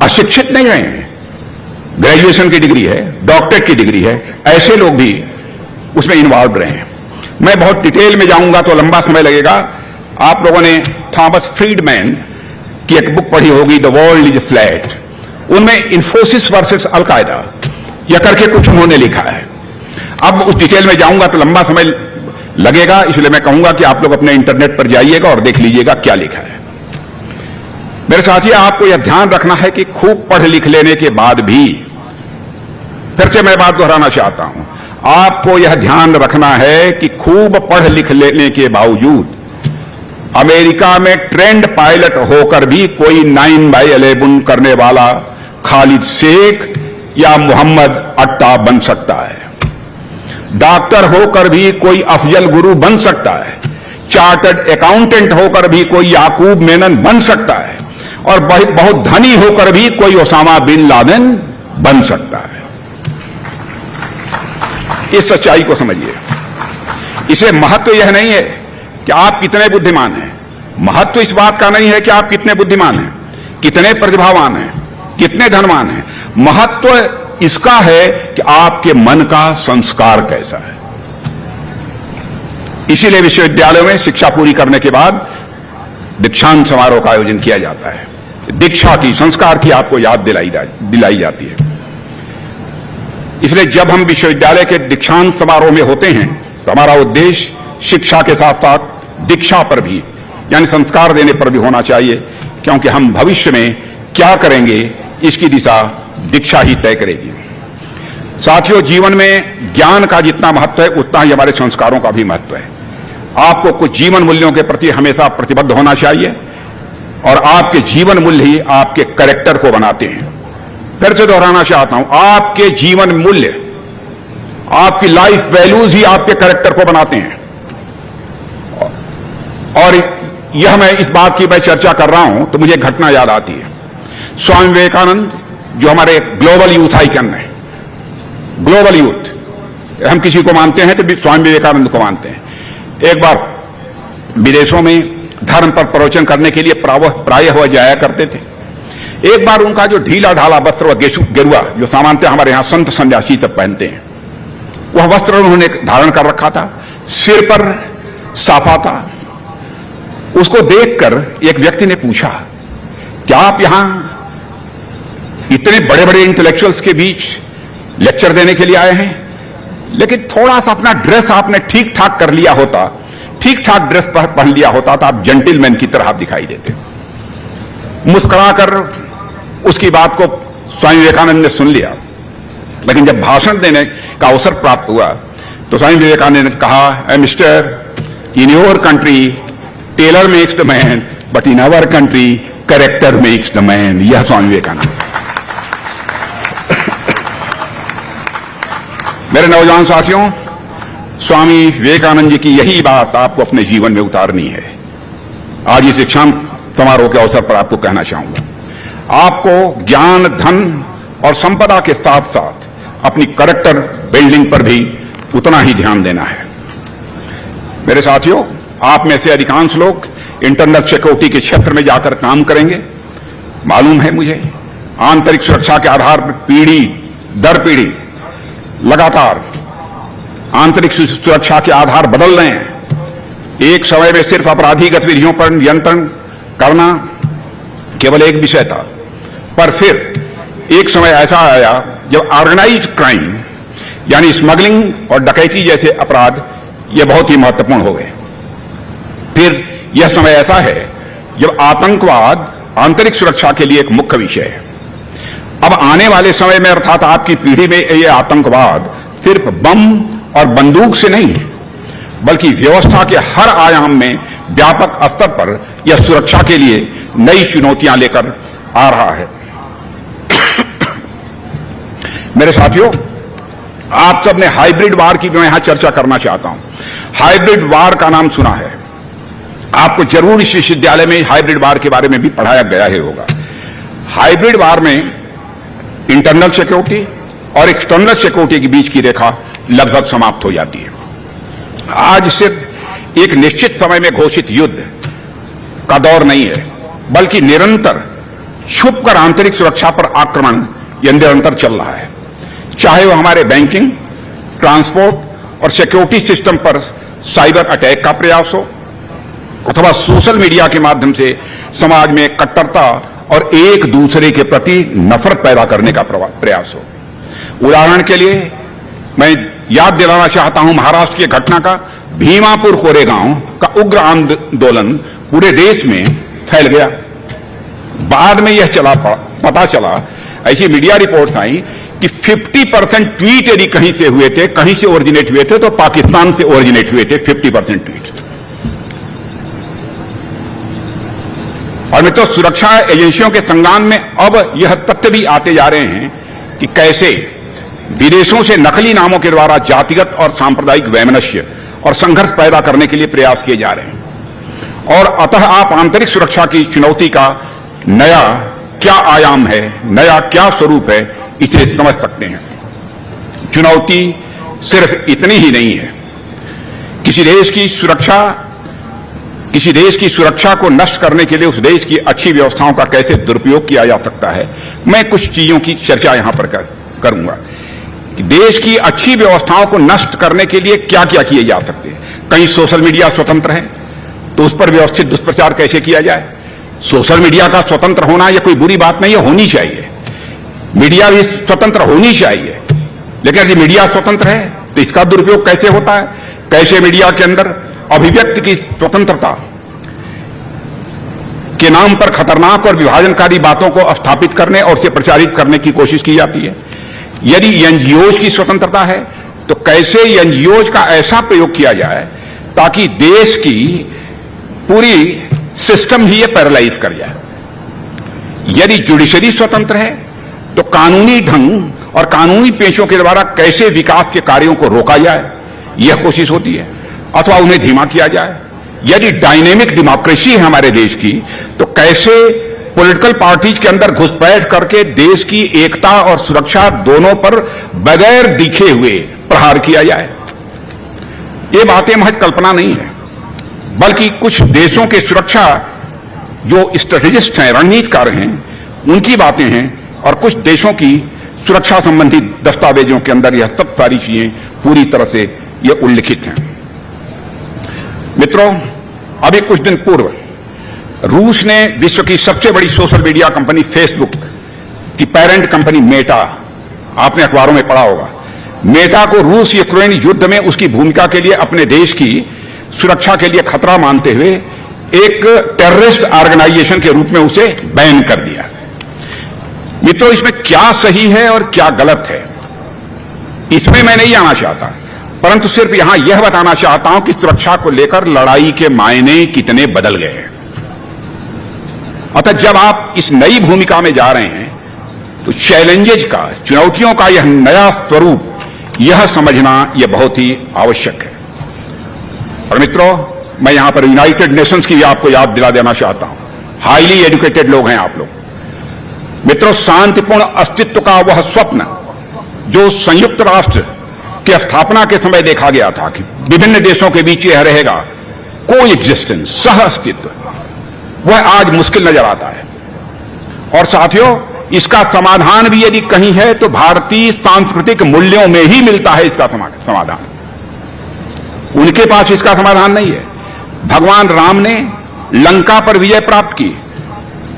अशिक्षित नहीं रहे हैं, ग्रेजुएशन की डिग्री है, डॉक्टरेट की डिग्री है, ऐसे लोग भी उसमें इन्वॉल्व रहे हैं। मैं बहुत डिटेल में जाऊंगा तो लंबा समय लगेगा। आप लोगों ने थॉमस फ्रीडमैन की एक बुक पढ़ी होगी, द वर्ल्ड इज फ्लैट। उनमें इन्फोसिस वर्सेस अलकायदा यह करके कुछ उन्होंने लिखा है। अब उस डिटेल में जाऊंगा तो लंबा समय लगेगा, इसलिए मैं कहूंगा कि आप लोग अपने इंटरनेट पर जाइएगा और देख लीजिएगा क्या लिखा है। मेरे साथी, आपको यह ध्यान रखना है कि खूब पढ़ लिख लेने के बाद भी, फिर से मैं बात दोहराना चाहता हूं, आपको यह ध्यान रखना है कि खूब पढ़ लिख लेने के बावजूद अमेरिका में ट्रेंड पायलट होकर भी कोई 9/11 करने वाला खालिद शेख या मोहम्मद अट्टा बन सकता है। डॉक्टर होकर भी कोई अफजल गुरु बन सकता है। चार्टर्ड अकाउंटेंट होकर भी कोई याकूब मेनन बन सकता है और बहुत धनी होकर भी कोई ओसामा बिन लादेन बन सकता है। इस सच्चाई को समझिए। इसे महत्व यह नहीं है कि आप कितने बुद्धिमान हैं, महत्व इस बात का नहीं है कि आप कितने बुद्धिमान हैं, कितने प्रतिभावान हैं, कितने धनवान हैं। महत्व इसका है कि आपके मन का संस्कार कैसा है। इसीलिए विश्वविद्यालयों में शिक्षा पूरी करने के बाद दीक्षांत समारोह का आयोजन किया जाता है। दीक्षा की, संस्कार की आपको याद दिलाई जाती है। इसलिए जब हम विश्वविद्यालय के दीक्षांत समारोह में होते हैं तो हमारा उद्देश्य शिक्षा के साथ साथ दीक्षा पर भी, यानी संस्कार देने पर भी होना चाहिए, क्योंकि हम भविष्य में क्या करेंगे इसकी दिशा दीक्षा ही तय करेगी। साथियों, जीवन में ज्ञान का जितना महत्व है उतना ही हमारे संस्कारों का भी महत्व है। आपको कुछ जीवन मूल्यों के प्रति हमेशा प्रतिबद्ध होना चाहिए और आपके जीवन मूल्य ही आपके कैरेक्टर को बनाते हैं। फिर से दोहराना चाहता हूं, आपके जीवन मूल्य, आपकी लाइफ वैल्यूज ही आपके कैरेक्टर को बनाते हैं। और यह मैं इस बात की मैं चर्चा कर रहा हूं तो मुझे एक घटना याद आती है। स्वामी विवेकानंद जो हमारे ग्लोबल यूथ आइकन है, ग्लोबल यूथ, हम किसी को मानते हैं तो स्वामी विवेकानंद को मानते हैं। एक बार विदेशों में धर्म पर प्रवचन करने के लिए प्रायः वह जाया करते थे। एक बार उनका जो ढीला ढाला वस्त्र व गेरुआ, जो सामान्यतः हमारे यहां संत सन्यासी सब पहनते हैं, वह वस्त्र उन्होंने धारण कर रखा था, सिर पर साफा था। उसको देखकर एक व्यक्ति ने पूछा, क्या आप यहां इतने बड़े बड़े इंटेलेक्चुअल्स के बीच लेक्चर देने के लिए आए हैं? लेकिन थोड़ा सा अपना ड्रेस आपने ठीक ठाक कर लिया होता, ठीक ठाक ड्रेस पहन लिया होता तो आप जेंटलमैन की तरह आप दिखाई देते। मुस्कुराकर उसकी बात को स्वामी विवेकानंद ने सुन लिया। लेकिन जब भाषण देने का अवसर प्राप्त हुआ तो स्वामी विवेकानंद ने कहा, mister, in your country tailor makes the man, but in our country character makes the man. यह स्वामी विवेकानंद। मेरे नौजवान साथियों, स्वामी विवेकानंद जी की यही बात आपको अपने जीवन में उतारनी है। आज इस दीक्षांत समारोह के अवसर पर आपको कहना चाहूंगा, आपको ज्ञान, धन और संपदा के साथ साथ अपनी कैरेक्टर बिल्डिंग पर भी उतना ही ध्यान देना है। मेरे साथियों, आप में से अधिकांश लोग इंटरनल सिक्योरिटी के क्षेत्र में जाकर काम करेंगे। मालूम है मुझे, आंतरिक सुरक्षा के आधार पर पीढ़ी दर पीढ़ी लगातार आंतरिक सुरक्षा के आधार बदल रहे हैं। एक समय में सिर्फ अपराधी गतिविधियों पर नियंत्रण करना केवल एक विषय था, पर फिर एक समय ऐसा आया जब ऑर्गेनाइज्ड क्राइम यानी स्मगलिंग और डकैती जैसे अपराध ये बहुत ही महत्वपूर्ण हो गए। फिर यह समय ऐसा है जब आतंकवाद आंतरिक सुरक्षा के लिए एक मुख्य विषय है। अब आने वाले समय में अर्थात आपकी पीढ़ी में यह आतंकवाद सिर्फ बम और बंदूक से नहीं, बल्कि व्यवस्था के हर आयाम में व्यापक स्तर पर यह सुरक्षा के लिए नई चुनौतियां लेकर आ रहा है। मेरे साथियों, आप सबने हाइब्रिड वार की मैं यहां चर्चा करना चाहता हूं। हाइब्रिड वार का नाम सुना है। आपको जरूर इस विश्वविद्यालय में हाइब्रिड वार के बारे में भी पढ़ाया गया ही होगा। हाइब्रिड वार में इंटरनल सिक्योरिटी और एक्सटर्नल सिक्योरिटी के बीच की रेखा लगभग समाप्त हो जाती है। आज सिर्फ एक निश्चित समय में घोषित युद्ध का दौर नहीं है, बल्कि निरंतर छुपकर आंतरिक सुरक्षा पर आक्रमण यह निरंतर चल रहा है। चाहे वह हमारे बैंकिंग, ट्रांसपोर्ट और सिक्योरिटी सिस्टम पर साइबर अटैक का प्रयास हो, अथवा सोशल मीडिया के माध्यम से समाज में कट्टरता और एक दूसरे के प्रति नफरत पैदा करने का प्रयास हो। उदाहरण के लिए मैं याद दिलाना चाहता हूं महाराष्ट्र की घटना का। भीमापुर कोरेगांव का उग्र आंदोलन पूरे देश में फैल गया। बाद में यह पता चला, ऐसी मीडिया रिपोर्ट्स आई कि 50% ट्वीट यदि कहीं से हुए थे, कहीं से ओरिजिनेट हुए थे, तो पाकिस्तान से ओरिजिनेट हुए थे 50% ट्वीट। और मित्रों, सुरक्षा एजेंसियों के संज्ञान में अब यह तथ्य भी आते जा रहे हैं कि कैसे विदेशों से नकली नामों के द्वारा जातिगत और सांप्रदायिक वैमनस्य और संघर्ष पैदा करने के लिए प्रयास किए जा रहे हैं। और अतः आप आंतरिक सुरक्षा की चुनौती का नया क्या आयाम है, नया क्या स्वरूप है, इसे समझ सकते हैं। चुनौती सिर्फ इतनी ही नहीं है। किसी देश की सुरक्षा को नष्ट करने के लिए उस देश की अच्छी व्यवस्थाओं का कैसे दुरुपयोग किया जा सकता है, मैं कुछ चीजों की चर्चा यहां पर करूंगा। देश की अच्छी व्यवस्थाओं को नष्ट करने के लिए क्या क्या किए जा सकते हैं। कहीं सोशल मीडिया स्वतंत्र है तो उस पर व्यवस्थित दुष्प्रचार कैसे किया जाए। सोशल मीडिया का स्वतंत्र होना यह कोई बुरी बात नहीं है, होनी चाहिए। मीडिया भी स्वतंत्र होनी चाहिए, लेकिन यदि मीडिया स्वतंत्र है तो इसका दुरुपयोग कैसे होता है। कैसे मीडिया के अंदर अभिव्यक्ति की स्वतंत्रता के नाम पर खतरनाक और विभाजनकारी बातों को स्थापित करने और उसे प्रचारित करने की कोशिश की जाती है। यदि एनजीओज की स्वतंत्रता है तो कैसे एनजीओज का ऐसा प्रयोग किया जाए ताकि देश की पूरी सिस्टम ही ये पैरालाइज कर जाए। यदि जुडिशरी स्वतंत्र है तो कानूनी ढंग और कानूनी पेशों के द्वारा कैसे विकास के कार्यों को रोका जाए, यह कोशिश होती है, अथवा उन्हें धीमा किया जाए। यदि डायनेमिक डेमोक्रेसी है हमारे देश की तो कैसे पॉलिटिकल पार्टीज के अंदर घुसपैठ करके देश की एकता और सुरक्षा दोनों पर बगैर दिखे हुए प्रहार किया जाए। ये बातें महज कल्पना नहीं है, बल्कि कुछ देशों के सुरक्षा जो स्ट्रेटेजिस्ट हैं, रणनीतिकार हैं, उनकी बातें हैं। और कुछ देशों की सुरक्षा संबंधी दस्तावेजों के अंदर यह सब सारी चीजें पूरी तरह से यह उल्लिखित हैं। मित्रों, अभी कुछ दिन पूर्व रूस ने विश्व की सबसे बड़ी सोशल मीडिया कंपनी फेसबुक की पेरेंट कंपनी मेटा, आपने अखबारों में पढ़ा होगा, मेटा को रूस यूक्रेन युद्ध में उसकी भूमिका के लिए अपने देश की सुरक्षा के लिए खतरा मानते हुए एक टेररिस्ट ऑर्गेनाइजेशन के रूप में उसे बैन कर दिया। मित्रों, इसमें क्या सही है और क्या गलत है, इसमें मैं नहीं आना चाहता, परंतु सिर्फ यहां यह बताना चाहता हूं कि सुरक्षा को लेकर लड़ाई के मायने कितने बदल गए हैं। अतः जब आप इस नई भूमिका में जा रहे हैं तो चैलेंजेस का, चुनौतियों का यह नया स्वरूप यह समझना यह बहुत ही आवश्यक है। और मित्रों, मैं यहां पर यूनाइटेड नेशंस की भी आपको याद दिला देना चाहता हूं। हाईली एजुकेटेड लोग हैं आप लोग। मित्रों, शांतिपूर्ण अस्तित्व का वह स्वप्न जो संयुक्त राष्ट्र की स्थापना के समय देखा गया था कि विभिन्न देशों के बीच यह रहेगा कोएग्जिस्टेंस, सह अस्तित्व, वह आज मुश्किल नजर आता है। और साथियों, इसका समाधान भी यदि कहीं है तो भारतीय सांस्कृतिक मूल्यों में ही मिलता है इसका समाधान। उनके पास इसका समाधान नहीं है। भगवान राम ने लंका पर विजय प्राप्त की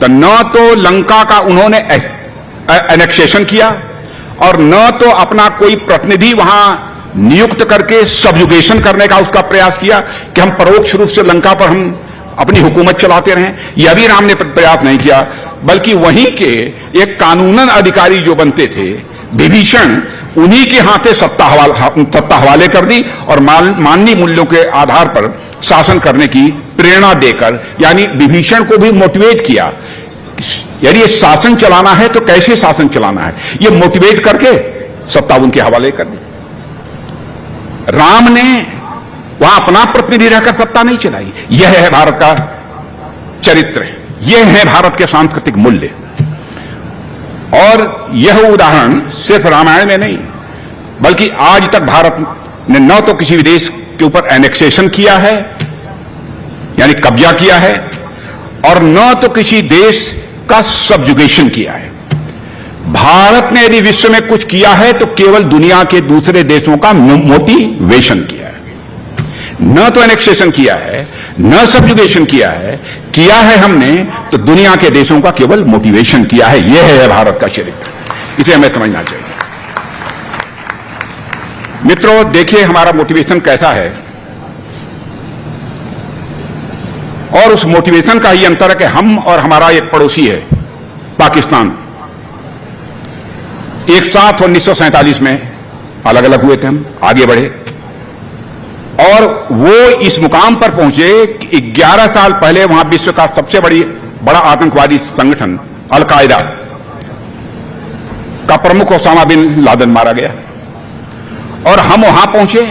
तो न तो लंका का उन्होंने एनेक्सेशन किया और न तो अपना कोई प्रतिनिधि वहां नियुक्त करके सबजुगेशन करने का उसका प्रयास किया कि हम परोक्ष रूप से लंका पर हम अपनी हुकूमत चलाते रहें। यह भी राम ने प्रयास नहीं किया, बल्कि वहीं के एक कानूनन अधिकारी जो बनते थे विभीषण, उन्हीं के हाथे सत्ता हवाले कर दी और मानवीय मूल्यों के आधार पर शासन करने की प्रेरणा देकर, यानी विभीषण को भी मोटिवेट किया। यदि ये शासन चलाना है तो कैसे शासन चलाना है, ये मोटिवेट करके सत्ता उनके हवाले कर दी। राम ने वहां अपना प्रतिनिधि रहकर सत्ता नहीं चलाई। यह है भारत का चरित्र, यह है भारत के सांस्कृतिक मूल्य। और यह उदाहरण सिर्फ रामायण में नहीं, बल्कि आज तक भारत ने न तो किसी विदेश के ऊपर एनेक्सेशन किया है, यानी कब्जा किया है, और न तो किसी देश का सब्जुगेशन किया है। भारत ने यदि विश्व में कुछ किया है तो केवल दुनिया के दूसरे देशों का मोटिवेशन किया है। न तो एनेक्सेशन किया है, न सब्जुगेशन किया है हमने तो दुनिया के देशों का केवल मोटिवेशन किया है। यह है भारत का चरित्र, इसे हमें समझना चाहिए। मित्रों, देखिए हमारा मोटिवेशन कैसा है, और उस मोटिवेशन का ही अंतर है कि हम और हमारा एक पड़ोसी है पाकिस्तान, एक साथ 1947 में अलग अलग हुए थे, हम आगे बढ़े और वो इस मुकाम पर पहुंचे कि 11 साल पहले वहां विश्व का सबसे बड़ा आतंकवादी संगठन अल-कायदा का प्रमुख ओसामा बिन लादेन मारा गया, और हम वहां पहुंचे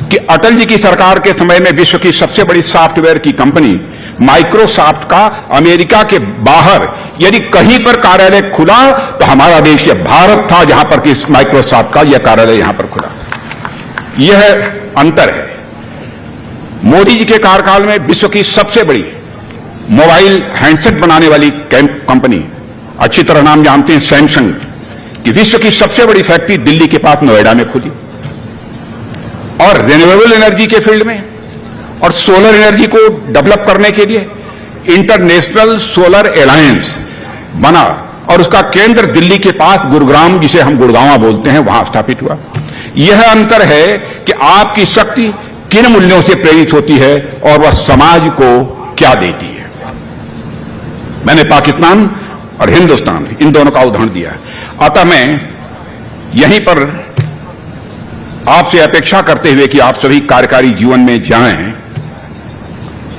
कि अटल जी की सरकार के समय में विश्व की सबसे बड़ी सॉफ्टवेयर की कंपनी माइक्रोसॉफ्ट का अमेरिका के बाहर यदि कहीं पर कार्यालय खुला तो हमारा देश यह भारत था जहां पर कि माइक्रोसॉफ्ट का यह कार्यालय यहां पर खुला। यह अंतर है। मोदी जी के कार्यकाल में विश्व की सबसे बड़ी मोबाइल हैंडसेट बनाने वाली कंपनी, अच्छी तरह नाम जानते हैं सैमसंग, कि विश्व की सबसे बड़ी फैक्ट्री दिल्ली के पास नोएडा में खुली, और रिन्यूएबल एनर्जी के फील्ड में और सोलर एनर्जी को डेवलप करने के लिए इंटरनेशनल सोलर अलायंस बना, और उसका केंद्र दिल्ली के पास गुरुग्राम, जिसे हम गुड़गांव बोलते हैं, वहां स्थापित हुआ। यह अंतर है कि आपकी शक्ति किन मूल्यों से प्रेरित होती है और वह समाज को क्या देती है। मैंने पाकिस्तान और हिंदुस्तान इन दोनों का उदाहरण दिया। अतः मैं यहीं पर आपसे अपेक्षा करते हुए कि आप सभी कार्यकारी जीवन में जाएं,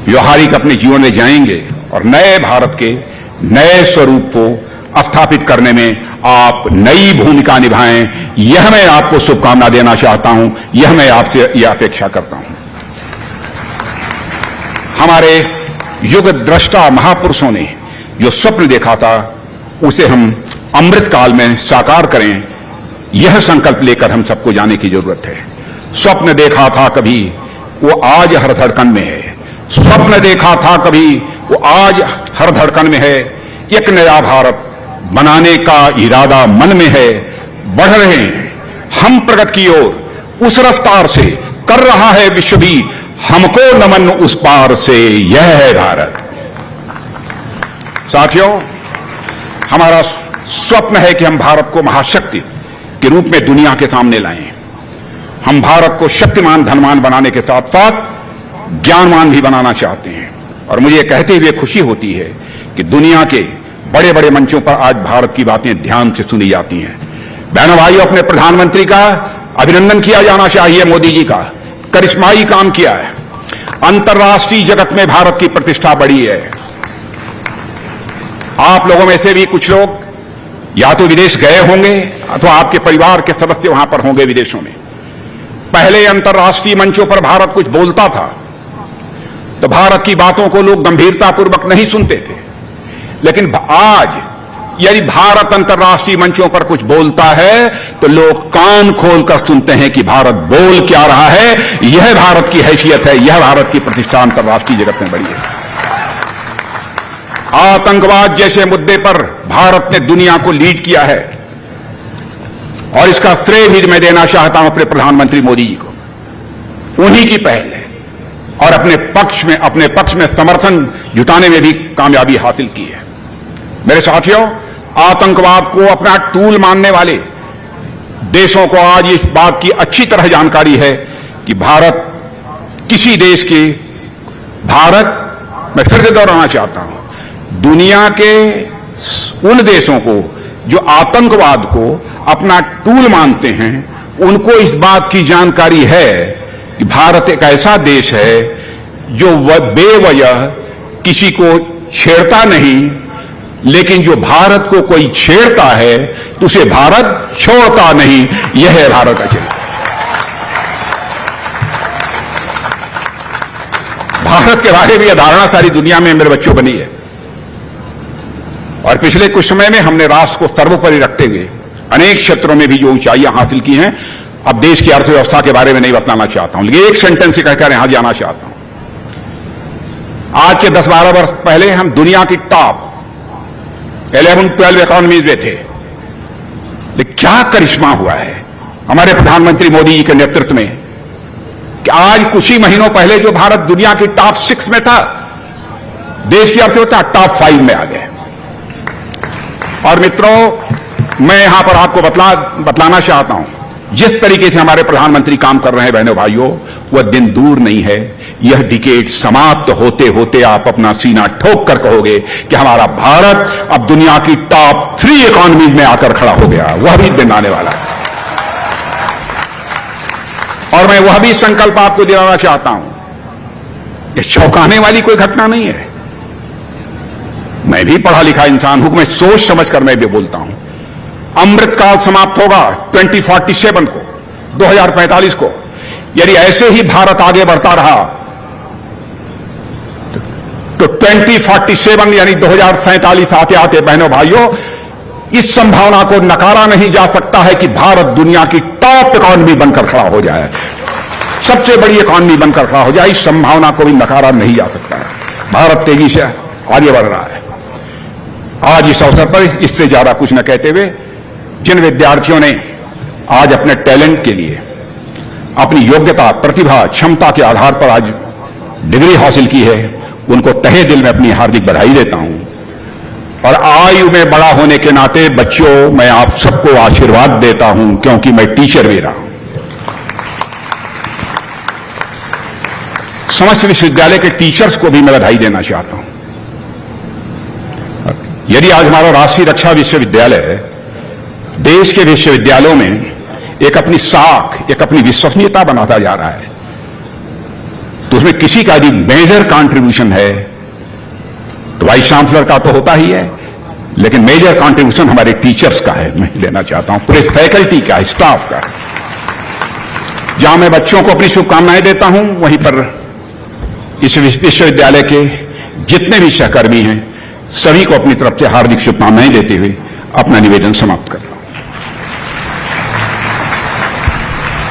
व्यवहारिक अपने जीवन में जाएंगे और नए भारत के नए स्वरूप को स्थापित करने में आप नई भूमिका निभाएं, यह मैं आपको शुभकामना देना चाहता हूं, यह मैं आपसे यह अपेक्षा करता हूं। हमारे युग द्रष्टा महापुरुषों ने जो स्वप्न देखा था उसे हम अमृत काल में साकार करें, यह संकल्प लेकर हम सबको जाने की जरूरत है। स्वप्न देखा था कभी, वो आज हर धड़कन में है। स्वप्न देखा था कभी, वो आज हर धड़कन में है। एक नया भारत बनाने का इरादा मन में है। बढ़ रहे हैं हम प्रगति की ओर, उस रफ्तार से कर रहा है विश्व भी हमको नमन उस पार से, यह है भारत। साथियों, हमारा स्वप्न है कि हम भारत को महाशक्ति के रूप में दुनिया के सामने लाएं। हम भारत को शक्तिमान धनवान बनाने के साथ साथ ज्ञानवान भी बनाना चाहते हैं, और मुझे कहते हुए खुशी होती है कि दुनिया के बड़े बड़े मंचों पर आज भारत की बातें ध्यान से सुनी जाती हैं। बहनों भाइयों, अपने प्रधानमंत्री का अभिनंदन किया जाना चाहिए। मोदी जी का करिश्माई काम किया है, अंतर्राष्ट्रीय जगत में भारत की प्रतिष्ठा बढ़ी है। आप लोगों में से भी कुछ लोग या तो विदेश गए होंगे अथवा आपके परिवार के सदस्य वहां पर होंगे विदेशों में। पहले अंतर्राष्ट्रीय मंचों पर भारत कुछ बोलता था तो भारत की बातों को लोग गंभीरतापूर्वक नहीं सुनते थे, लेकिन आज यदि भारत अंतर्राष्ट्रीय मंचों पर कुछ बोलता है तो लोग कान खोलकर सुनते हैं कि भारत बोल क्या रहा है। यह भारत की हैसियत है, यह भारत की प्रतिष्ठा अंतर्राष्ट्रीय जगत में बढ़ी है। आतंकवाद जैसे मुद्दे पर भारत ने दुनिया को लीड किया है, और इसका श्रेय भी मैं देना चाहता हूं अपने प्रधानमंत्री मोदी जी को। उन्हीं की पहल है, और अपने पक्ष में समर्थन जुटाने में भी कामयाबी हासिल की है। मेरे साथियों, आतंकवाद को अपना टूल मानने वाले देशों को आज इस बात की अच्छी तरह जानकारी है कि भारत किसी देश के, भारत मैं फिर से दोहराना चाहता हूं, दुनिया के उन देशों को जो आतंकवाद को अपना टूल मानते हैं, उनको इस बात की जानकारी है कि भारत एक ऐसा देश है जो बेवजह किसी को छेड़ता नहीं, लेकिन जो भारत को कोई छेड़ता है तो उसे भारत छोड़ता नहीं। यह है भारत का चरित्र। भारत के बारे में यह धारणा सारी दुनिया में मेरे बच्चों बनी है। और पिछले कुछ समय में हमने राष्ट्र को सर्वोपरि रखते हुए अनेक क्षेत्रों में भी जो ऊंचाइयां हासिल की हैं। अब देश की अर्थव्यवस्था के बारे में नहीं बतलाना चाहता हूं, लेकिन एक सेंटेंस से कहकर यहां जाना चाहता हूं। आज के 10-12 वर्ष पहले हम दुनिया की टॉप 11-12 इकोनॉमीज में थे, लेकिन क्या करिश्मा हुआ है हमारे प्रधानमंत्री मोदी जी के नेतृत्व में कि आज कुछ ही महीनों पहले जो भारत दुनिया की टॉप 6 में था, देश की अर्थव्यवस्था टॉप 5 में आ गए। और मित्रों, मैं यहां पर आपको बतलाना चाहता हूं, जिस तरीके से हमारे प्रधानमंत्री काम कर रहे हैं बहनों भाइयों, वह दिन दूर नहीं है। यह डिकेड समाप्त होते होते आप अपना सीना ठोक कर कहोगे कि हमारा भारत अब दुनिया की टॉप 3 इकोनॉमीज में आकर खड़ा हो गया। वह भी दिन आने वाला है। और मैं वह भी संकल्प आपको दिलाना चाहता हूं, यह चौंकाने वाली कोई घटना नहीं है। मैं भी पढ़ा लिखा इंसान हूं, मैं सोच समझ कर मैं भी बोलता हूं। अमृतकाल समाप्त होगा 2047 को, 2045 को। यदि ऐसे ही भारत आगे बढ़ता रहा तो 2047 यानी 2047 आते आते बहनों भाइयों, इस संभावना को नकारा नहीं जा सकता है कि भारत दुनिया की टॉप इकोनॉमी बनकर खड़ा हो जाए, सबसे बड़ी इकोनॉमी बनकर खड़ा हो जाए। इस संभावना को भी नकारा नहीं जा सकता है। भारत तेजी से आगे बढ़ रहा है। आज इस अवसर पर इससे ज्यादा कुछ न कहते हुए, जिन विद्यार्थियों ने आज अपने टैलेंट के लिए, अपनी योग्यता, प्रतिभा, क्षमता के आधार पर आज डिग्री हासिल की है, उनको तहे दिल में अपनी हार्दिक बधाई देता हूं। और आयु में बड़ा होने के नाते बच्चों, मैं आप सबको आशीर्वाद देता हूं, क्योंकि मैं टीचर भी रहा हूं। समस्त विश्वविद्यालय के टीचर्स को भी मैं बधाई देना चाहता हूं। यदि आज हमारा राष्ट्रीय रक्षा विश्वविद्यालय देश के विश्वविद्यालयों में एक अपनी साख, एक अपनी विश्वसनीयता बनाता जा रहा है, तो उसमें किसी का यदि मेजर कंट्रीब्यूशन है तो वाइस चांसलर का तो होता ही है, लेकिन मेजर कंट्रीब्यूशन हमारे टीचर्स का है। मैं लेना चाहता हूं पूरे फैकल्टी का, स्टाफ का। जहां मैं बच्चों को अपनी शुभकामनाएं देता हूं, वहीं पर इस विश्वविद्यालय के जितने भी सहकर्मी हैं, सभी को अपनी तरफ से हार्दिक शुभकामनाएं देते हुए अपना निवेदन समाप्त कर रहा हूं।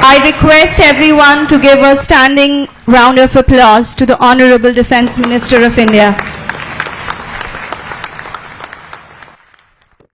I request everyone to give a standing round of applause to the Honorable Defence Minister of India.